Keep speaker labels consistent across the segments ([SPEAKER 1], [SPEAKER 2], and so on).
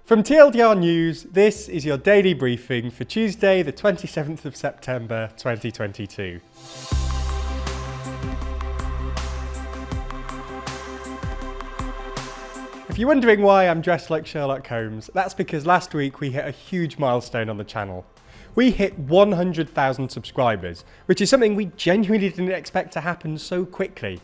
[SPEAKER 1] From TLDR News, this is your daily briefing for Tuesday, the 27th of September 2022. If you're wondering why I'm dressed like Sherlock Holmes, that's because last week we hit a huge milestone on the channel. We hit 100,000 subscribers, which is something we genuinely didn't expect to happen so quickly.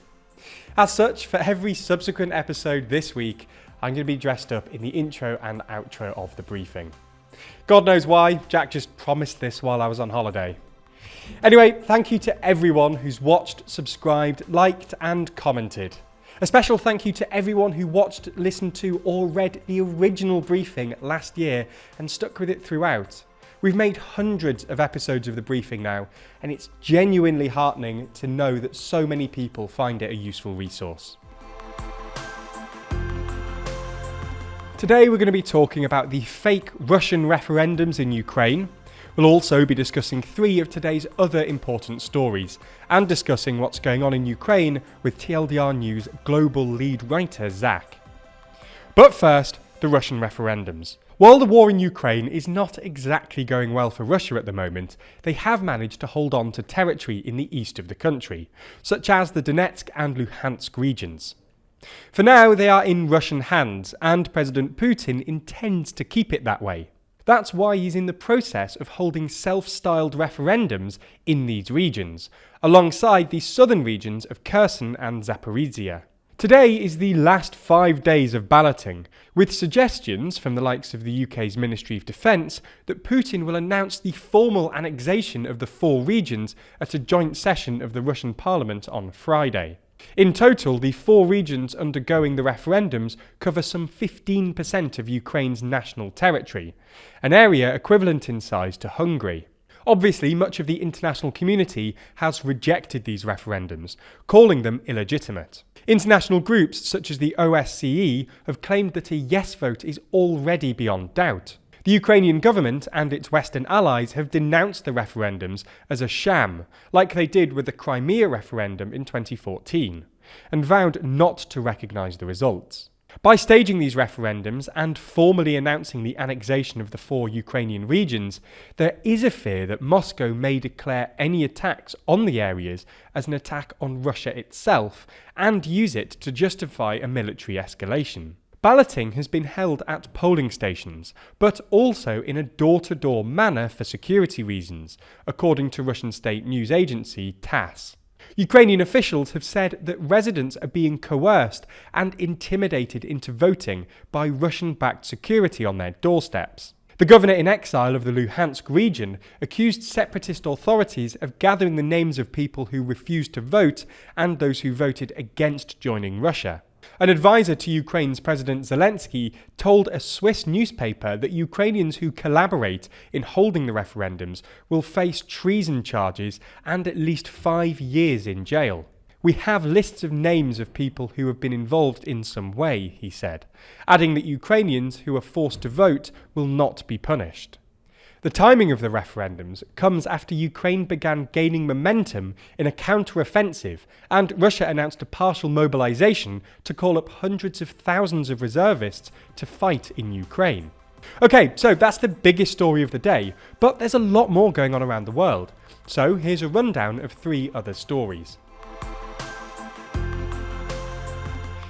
[SPEAKER 1] As such, for every subsequent episode this week, I'm going to be dressed up in the intro and outro of the briefing. God knows why, Jack just promised this while I was on holiday. Anyway, thank you to everyone who's watched, subscribed, liked and commented. A special thank you to everyone who watched, listened to or read the original briefing last year and stuck with it throughout. We've made hundreds of episodes of the briefing now, and it's genuinely heartening to know that so many people find it a useful resource. Today we're going to be talking about the fake Russian referendums in Ukraine. We'll also be discussing three of today's other important stories and discussing what's going on in Ukraine with TLDR News global lead writer Zach. But first, the Russian referendums. While the war in Ukraine is not exactly going well for Russia at the moment, they have managed to hold on to territory in the east of the country, such as the Donetsk and Luhansk regions. For now, they are in Russian hands, and President Putin intends to keep it that way. That's why he's in the process of holding self-styled referendums in these regions, alongside the southern regions of Kherson and Zaporizhia. Today is the last 5 days of balloting, with suggestions from the likes of the UK's Ministry of Defence that Putin will announce the formal annexation of the four regions at a joint session of the Russian Parliament on Friday. In total, the four regions undergoing the referendums cover some 15% of Ukraine's national territory, an area equivalent in size to Hungary. Obviously, much of the international community has rejected these referendums, calling them illegitimate. International groups such as the OSCE have claimed that a yes vote is already beyond doubt. The Ukrainian government and its Western allies have denounced the referendums as a sham, like they did with the Crimea referendum in 2014, and vowed not to recognise the results. By staging these referendums and formally announcing the annexation of the four Ukrainian regions, there is a fear that Moscow may declare any attacks on the areas as an attack on Russia itself and use it to justify a military escalation. Balloting has been held at polling stations, but also in a door-to-door manner for security reasons, according to Russian state news agency TASS. Ukrainian officials have said that residents are being coerced and intimidated into voting by Russian-backed security on their doorsteps. The governor in exile of the Luhansk region accused separatist authorities of gathering the names of people who refused to vote and those who voted against joining Russia. An advisor to Ukraine's President Zelensky told a Swiss newspaper that Ukrainians who collaborate in holding the referendums will face treason charges and at least 5 years in jail. We have lists of names of people who have been involved in some way, he said, adding that Ukrainians who are forced to vote will not be punished. The timing of the referendums comes after Ukraine began gaining momentum in a counter-offensive and Russia announced a partial mobilization to call up hundreds of thousands of reservists to fight in Ukraine. Okay, so that's the biggest story of the day, but there's a lot more going on around the world. So here's a rundown of three other stories.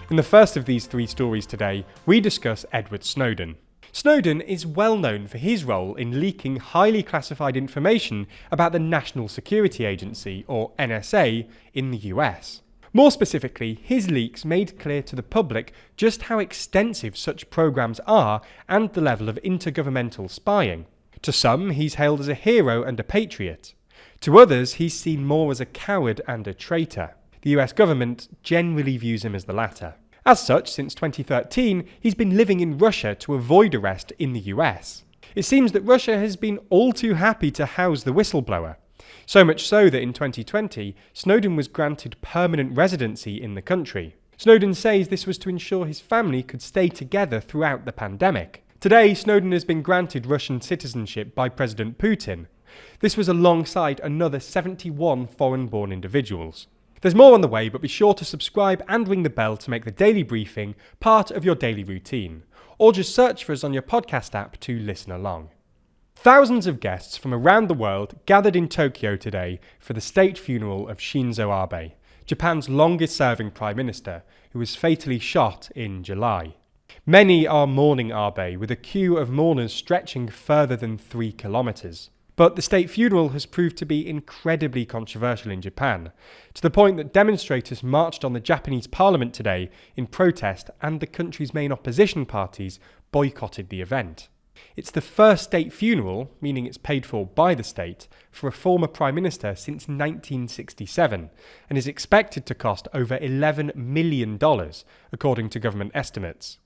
[SPEAKER 1] In the first of these three stories today, we discuss Edward Snowden. Snowden is well known for his role in leaking highly classified information about the National Security Agency, or NSA, in the US. More specifically, his leaks made clear to the public just how extensive such programs are and the level of intergovernmental spying. To some, he's hailed as a hero and a patriot. To others, he's seen more as a coward and a traitor. The US government generally views him as the latter. As such, since 2013, he's been living in Russia to avoid arrest in the US. It seems that Russia has been all too happy to house the whistleblower. So much so that in 2020, Snowden was granted permanent residency in the country. Snowden says this was to ensure his family could stay together throughout the pandemic. Today, Snowden has been granted Russian citizenship by President Putin. This was alongside another 71 foreign-born individuals. There's more on the way, but be sure to subscribe and ring the bell to make the daily briefing part of your daily routine. or just search for us on your podcast app to listen along. Thousands of guests from around the world gathered in Tokyo today for the state funeral of Shinzo Abe, Japan's longest-serving Prime Minister, who was fatally shot in July. Many are mourning Abe, with a queue of mourners stretching further than 3 kilometres. But the state funeral has proved to be incredibly controversial in Japan, to the point that demonstrators marched on the Japanese parliament today in protest, and the country's main opposition parties boycotted the event. It's the first state funeral, meaning it's paid for by the state, for a former Prime Minister since 1967, and is expected to cost over $11 million, according to government estimates.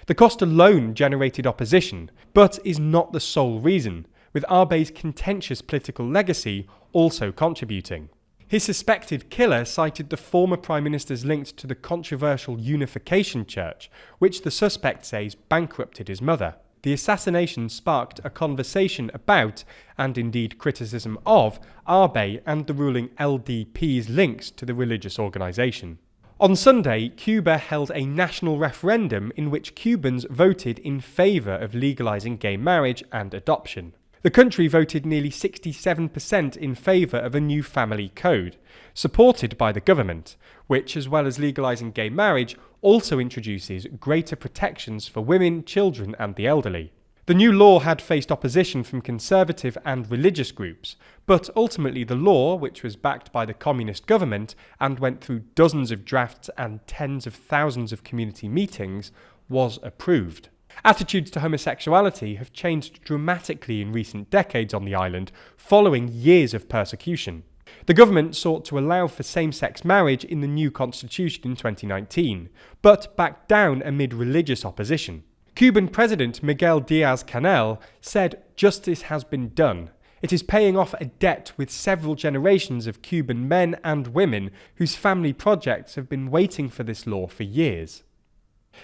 [SPEAKER 1] The cost alone generated opposition, but is not the sole reason, with Abe's contentious political legacy also contributing. His suspected killer cited the former Prime Minister's links to the controversial Unification Church, which the suspect says bankrupted his mother. The assassination sparked a conversation about, and indeed criticism of, Abe and the ruling LDP's links to the religious organisation. On Sunday, Cuba held a national referendum in which Cubans voted in favour of legalising gay marriage and adoption. The country voted nearly 67% in favour of a new family code, supported by the government, which, as well as legalising gay marriage, also introduces greater protections for women, children and the elderly. The new law had faced opposition from conservative and religious groups, but ultimately the law, which was backed by the communist government and went through dozens of drafts and tens of thousands of community meetings, was approved. Attitudes to homosexuality have changed dramatically in recent decades on the island, following years of persecution. The government sought to allow for same-sex marriage in the new constitution in 2019, but backed down amid religious opposition. Cuban President Miguel Díaz-Canel said justice has been done. It is paying off a debt with several generations of Cuban men and women whose family projects have been waiting for this law for years.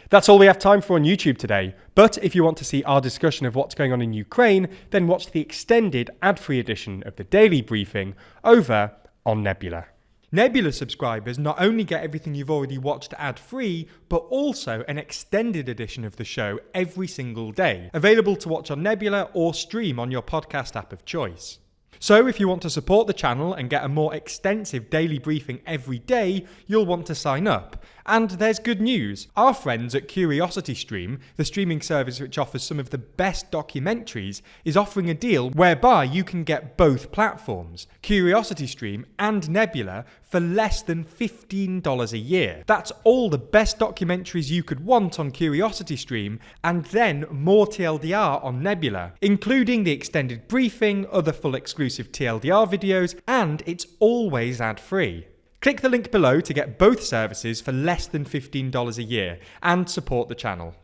[SPEAKER 1] That's all we have time for on YouTube today, but if you want to see our discussion of what's going on in Ukraine, then watch the extended ad-free edition of the Daily Briefing over on Nebula. Nebula subscribers not only get everything you've already watched ad-free, but also an extended edition of the show every single day, available to watch on Nebula or stream on your podcast app of choice. So if you want to support the channel and get a more extensive daily briefing every day, you'll want to sign up. And there's good news. Our friends at CuriosityStream, the streaming service which offers some of the best documentaries, is offering a deal whereby you can get both platforms, CuriosityStream and Nebula, for less than $15 a year. That's all the best documentaries you could want on CuriosityStream, and then more TLDR on Nebula, including the extended briefing, other full exclusive TLDR videos, and it's always ad-free. Click the link below to get both services for less than $15 a year and support the channel.